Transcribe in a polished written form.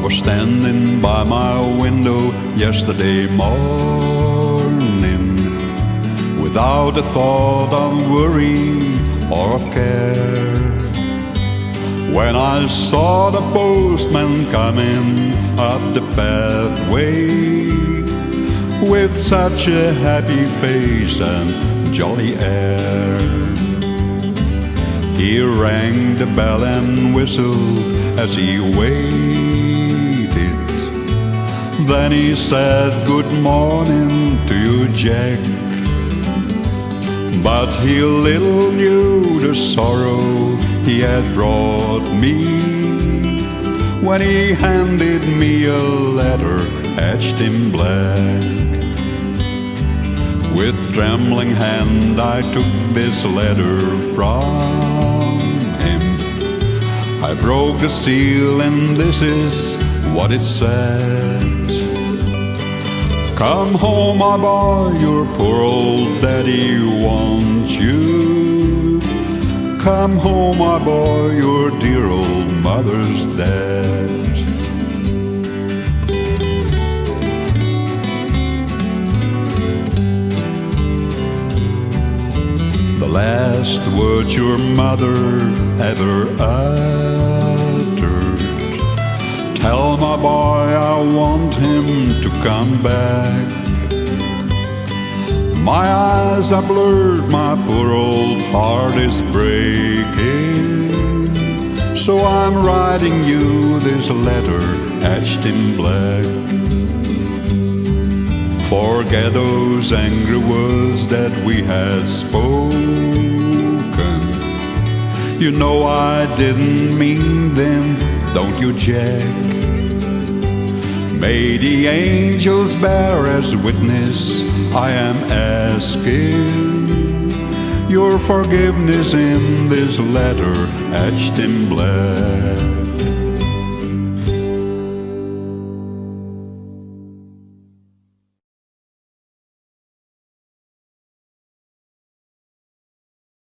was standing by my window yesterday morning, without a thought of worry or of care, when I saw the postman coming up the pathway with such a happy face and jolly air. He rang the bell and whistled as he waited. Then he said, "Good morning to you, Jack." But he little knew the sorrow he had brought me when he handed me a letter etched in black. With trembling hand I took this letter from him. I broke the seal and this is what it says: "Come home, my boy, your poor old daddy wants you. Come home, my boy, your dear old mother's dead." The last words your mother ever uttered: "Tell my boy I want him to come back." My eyes are blurred, my poor old heart is breaking, so I'm writing you this letter etched in black. Forget those angry words that we had spoken. You know I didn't mean them, don't you, Jack? May the angels bear as witness I am asking your forgiveness in this letter etched in black.